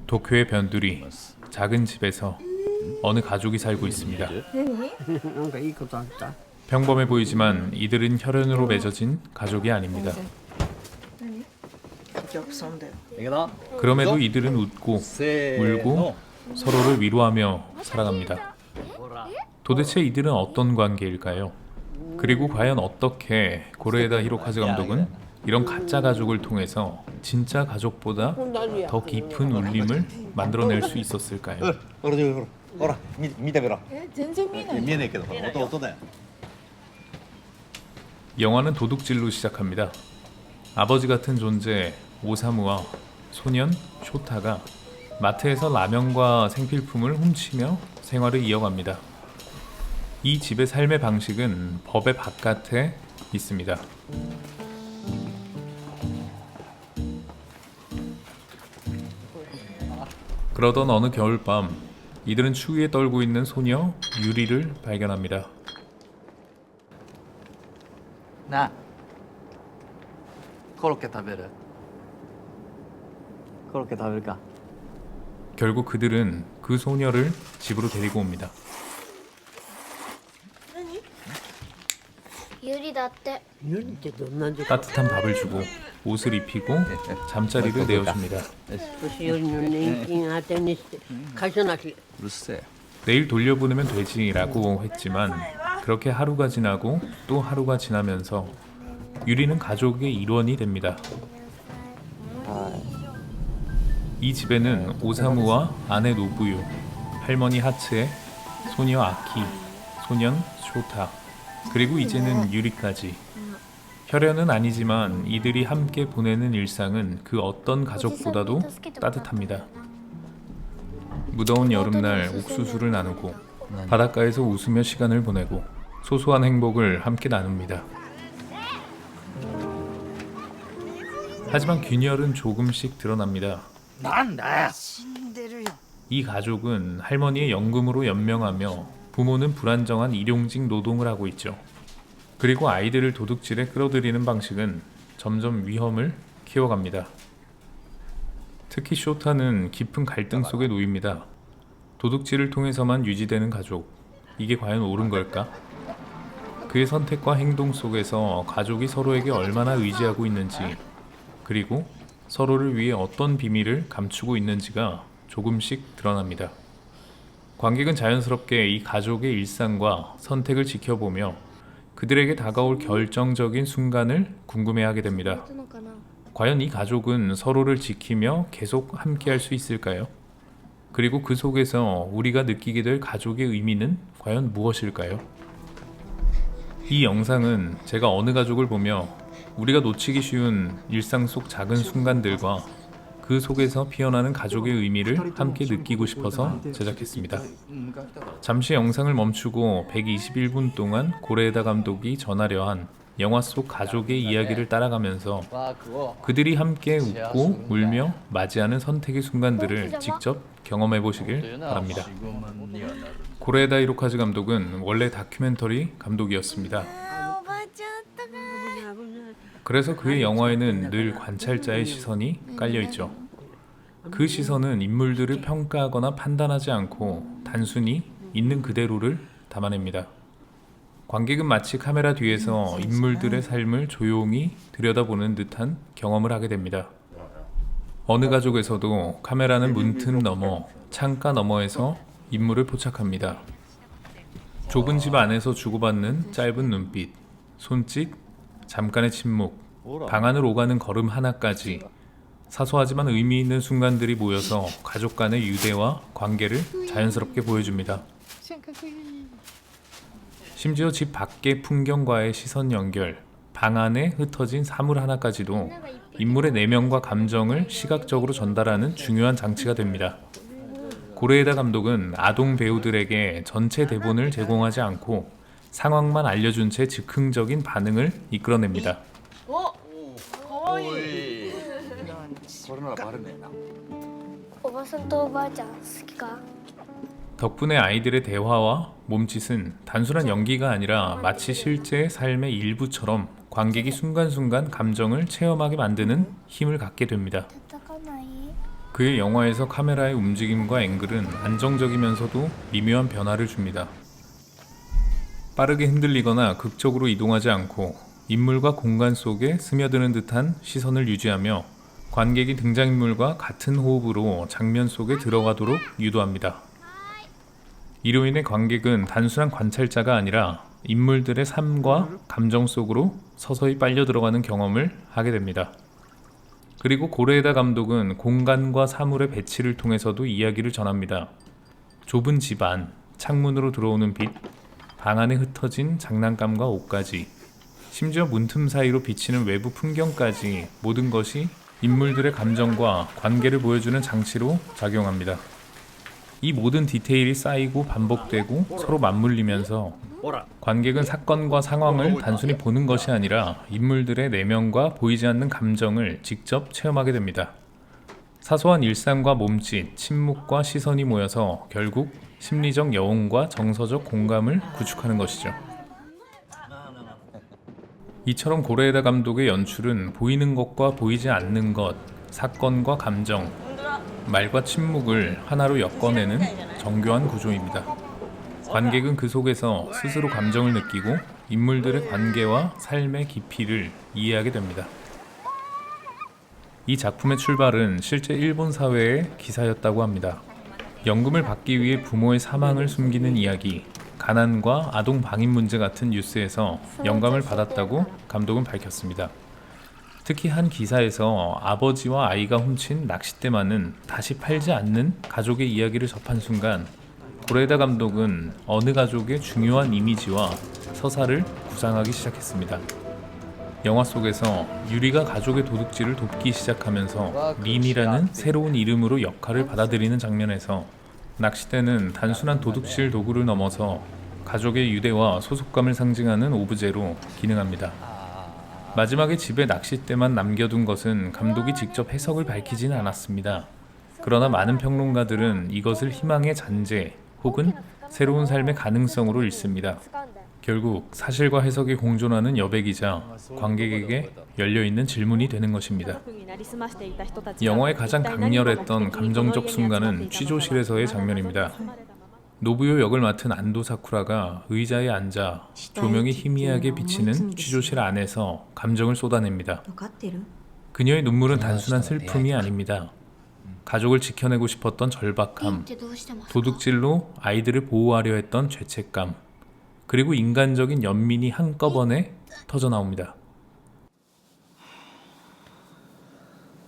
도쿄의 변두리 작은 집에서 어느 가족이 살고 있습니다. 평범해 보이지만 이들은 혈연으로 맺어진 가족이 아닙니다. 그럼에도 이들은 웃고 울고 서로를 위로하며 살아갑니다. 도대체 이들은 어떤 관계일까요? 그리고 과연 어떻게 고레에다 히로카즈 감독은 이런 가짜 가족을 통해서 진짜 가족보다 더 깊은 울림을 만들어낼 수 있었을까요? ほら見てみろ全然見えない見えねえけど音だよ 영화는 도둑질로 시작합니다. 아버지 같은 존재 오사무와 소년 쇼타가 마트에서 라면과 생필품을 훔치며 생활을 이어갑니다. 이 집의 삶의 방식은 법의 바깥에 있습니다. 그러던 어느 겨울밤, 이들은 추위에 떨고 있는 소녀 유리를 발견합니다. なあコロッケ食べるコロッケ食べるか 결국 그들은 그 소녀를 집으로 데리고 옵니다. ユリだって。 따뜻한 밥을 주고 옷을 입히고 잠자리를 내어줍니다. 年寄りの年金当てにして会社なしうるせえ 내일 돌려보내면 되지라고 했지만 그렇게 하루가 지나고 또 하루가 지나면서 유리는 가족의 일원이 됩니다. 이 집에는 오사무와 아내 노부유, 할머니 하츠에, 소녀 아키, 소년 쇼타, 그리고 이제는 유리까지. 혈연은 아니지만 이들이 함께 보내는 일상은 그 어떤 가족보다도 따뜻합니다. 무더운 여름날 옥수수를 나누고 바닷가에서 웃으며 시간을 보내고 소소한 행복을 함께 나눕니다. 하지만 균열은 조금씩 드러납니다. 이 가족은 할머니의 연금으로 연명하며 부모는 불안정한 일용직 노동을 하고 있죠. 그리고 아이들을 도둑질에 끌어들이는 방식은 점점 위험을 키워갑니다. 특히 쇼타는 깊은 갈등 속에 놓입니다. 도둑질을 통해서만 유지되는 가족, 이게 과연 옳은 걸까? 그의 선택과 행동 속에서 가족이 서로에게 얼마나 의지하고 있는지, 그리고 서로를 위해 어떤 비밀을 감추고 있는지가 조금씩 드러납니다. 관객은 자연스럽게 이 가족의 일상과 선택을 지켜보며 그들에게 다가올 결정적인 순간을 궁금해하게 됩니다. 과연 이 가족은 서로를 지키며 계속 함께할 수 있을까요? 그리고 그 속에서 우리가 느끼게 될 가족의 의미는 과연 무엇일까요? 이 영상은 제가 어느 가족을 보며 우리가 놓치기 쉬운 일상 속 작은 순간들과 그 속에서 피어나는 가족의 의미를 함께 느끼고 싶어서 제작했습니다. 잠시 영상을 멈추고 121분 동안 고레에다 감독이 전하려 한 영화 속 가족의 이야기를 따라가면서 그들이 함께 웃고 울며 맞이하는 선택의 순간들을 직접 경험해 보시길 바랍니다. 고레에다 히로카즈 감독은 원래 다큐멘터리 감독이었습니다. 그래서 그의 영화에는 늘 관찰자의 시선이 깔려있죠. 그 시선은 인물들을 평가하거나 판단하지 않고 단순히 있는 그대로를 담아냅니다. 관객은 마치 카메라 뒤에서 인물들의 삶을 조용히 들여다보는 듯한 경험을 하게 됩니다. 어느 가족에서도 카메라는 문틈 너머, 창가 너머에서 인물을 포착합니다. 좁은 집 안에서 주고받는 짧은 눈빛, 손짓, 잠깐의 침묵, 방 안을 오가는 걸음 하나까지 사소하지만 의미 있는 순간들이 모여서 가족 간의 유대와 관계를 자연스럽게 보여줍니다. 심지어 집 밖의 풍경과의 시선 연결, 방 안에 흩어진 사물 하나까지도 인물의 내면과 감정을 시각적으로 전달하는 중요한 장치가 됩니다. 고레에다 감독은 아동 배우들에게 전체 대본을 제공하지 않고 상황만 알려준 채 즉흥적인 반응을 이끌어냅니다. 덕분에 아이들의 대화와 몸짓은 단순한 연기가 아니라 마치 실제 삶의 일부처럼 관객이 순간순간 감정을 체험하게 만드는 힘을 갖게 됩니다. 그의 영화에서 카메라의 움직임과 앵글은 안정적이면서도 미묘한 변화를 줍니다. 빠르게 흔들리거나 극적으로 이동하지 않고 인물과 공간 속에 스며드는 듯한 시선을 유지하며 관객이 등장인물과 같은 호흡으로 장면 속에 들어가도록 유도합니다. 이로 인해 관객은 단순한 관찰자가 아니라 인물들의 삶과 감정 속으로 서서히 빨려 들어가는 경험을 하게 됩니다. 그리고 고레에다 감독은 공간과 사물의 배치를 통해서도 이야기를 전합니다. 좁은 집안, 창문으로 들어오는 빛, 방 안에 흩어진 장난감과 옷까지, 심지어 문틈 사이로 비치는 외부 풍경까지 모든 것이 인물들의 감정과 관계를 보여주는 장치로 작용합니다. 이 모든 디테일이 쌓이고 반복되고 서로 맞물리면서 관객은 사건과 상황을 단순히 보는 것이 아니라 인물들의 내면과 보이지 않는 감정을 직접 체험하게 됩니다. 사소한 일상과 몸짓, 침묵과 시선이 모여서 결국 심리적 여운과 정서적 공감을 구축하는 것이죠. 이처럼 고레에다 감독의 연출은 보이는 것과 보이지 않는 것, 사건과 감정, 말과 침묵을 하나로 엮어내는 정교한 구조입니다. 관객은 그 속에서 스스로 감정을 느끼고 인물들의 관계와 삶의 깊이를 이해하게 됩니다. 이 작품의 출발은 실제 일본 사회의 기사였다고 합니다. 연금을 받기 위해 부모의 사망을 숨기는 이야기, 가난과 아동 방임 문제 같은 뉴스에서 영감을 받았다고 감독은 밝혔습니다. 특히 한 기사에서 아버지와 아이가 훔친 낚싯대만은 다시 팔지 않는 가족의 이야기를 접한 순간 고레에다 감독은 어느 가족의 중요한 이미지와 서사를 구상하기 시작했습니다. 영화 속에서 유리가 가족의 도둑질을 돕기 시작하면서 린이라는 새로운 이름으로 역할을 받아들이는 장면에서 낚싯대는 단순한 도둑질 도구를 넘어서 가족의 유대와 소속감을 상징하는 오브제로 기능합니다. 마지막에 집에 낚싯대만 남겨둔 것은 감독이 직접 해석을 밝히지는 않았습니다. 그러나 많은 평론가들은 이것을 희망의 잔재 혹은 새로운 삶의 가능성으로 읽습니다. 결국 사실과 해석이 공존하는 여백이자 관객에게 열려있는 질문이 되는 것입니다. 영화의 가장 강렬했던 감정적 순간은 취조실에서의 장면입니다. 노부요 역을 맡은 안도 사쿠라가 의자에 앉아 조명이 희미하게 비치는 취조실 안에서 감정을 쏟아냅니다. 그녀의 눈물은 단순한 슬픔이 아닙니다. 가족을 지켜내고 싶었던 절박함, 도둑질로 아이들을 보호하려 했던 죄책감, 그리고 인간적인 연민이 한꺼번에 터져나옵니다.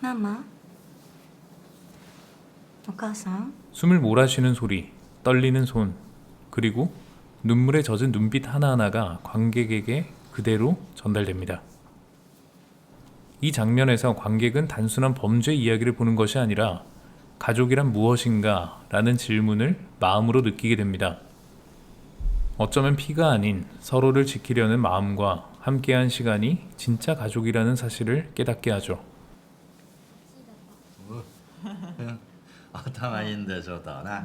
마마? お母さん? 숨을 몰아쉬는 소리, 떨리는 손, 그리고 눈물에 젖은 눈빛 하나하나가 관객에게 그대로 전달됩니다. 이 장면에서 관객은 단순한 범죄 이야기를 보는 것이 아니라 가족이란 무엇인가? 라는 질문을 마음으로 느끼게 됩니다. 어쩌면 피가 아닌 서로를 지키려는 마음과 함께한 시간이 진짜 가족이라는 사실을 깨닫게 하죠. 頭いいんでしょうとな。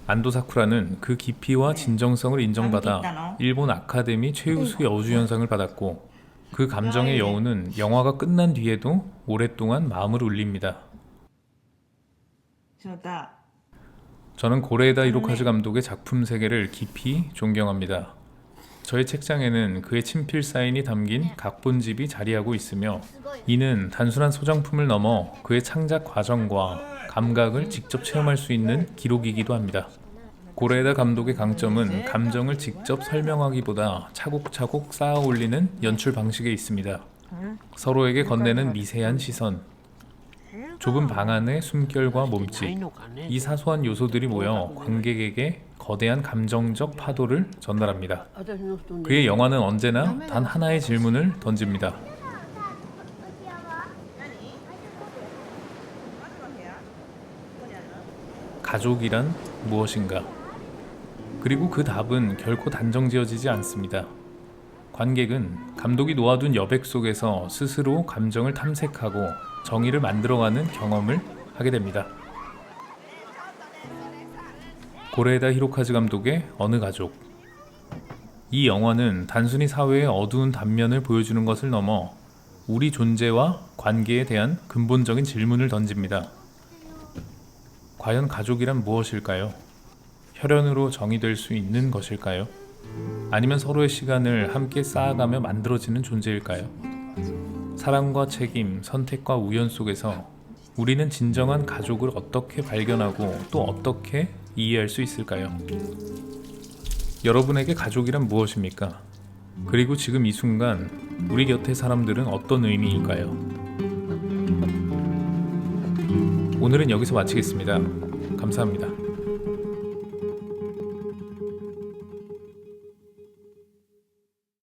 안도 사쿠라는 그 깊이와 진정성을 인정받아 일본 아카데미 최우수 여우주연상을 받았고 그 감정의 여운은 영화가 끝난 뒤에도 오랫동안 마음을 울립니다. 저는 고레에다 히로카즈 감독의 작품 세계를 깊이 존경합니다. 저의 책장에는 그의 친필 사인이 담긴 각본집이 자리하고 있으며 이는 단순한 소장품을 넘어 그의 창작 과정과 감각을 직접 체험할 수 있는 기록이기도 합니다. 고레에다 감독의 강점은 감정을 직접 설명하기보다 차곡차곡 쌓아 올리는 연출 방식에 있습니다. 서로에게 건네는 미세한 시선, 좁은 방 안의 숨결과 몸짓, 이 사소한 요소들이 모여 관객에게 거대한 감정적 파도를 전달합니다. 그의 영화는 언제나 단 하나의 질문을 던집니다. 가족이란 무엇인가? 그리고 그 답은 결코 단정지어지지 않습니다. 관객은 감독이 놓아둔 여백 속에서 스스로 감정을 탐색하고 정의를 만들어가는 경험을 하게 됩니다. 고레에다 히로카즈 감독의 어느 가족. 이 영화는 단순히 사회의 어두운 단면을 보여주는 것을 넘어 우리 존재와 관계에 대한 근본적인 질문을 던집니다. 과연 가족이란 무엇일까요? 혈연으로 정의될 수 있는 것일까요? 아니면 서로의 시간을 함께 쌓아가며 만들어지는 존재일까요? 사랑과 책임, 선택과 우연 속에서 우리는 진정한 가족을 어떻게 발견하고 또 어떻게 이해할 수 있을까요? 여러분에게 가족이란 무엇입니까? 그리고 지금 이 순간 우리 곁의 사람들은 어떤 의미일까요? 오늘은 여기서 마치겠습니다. 감사합니다.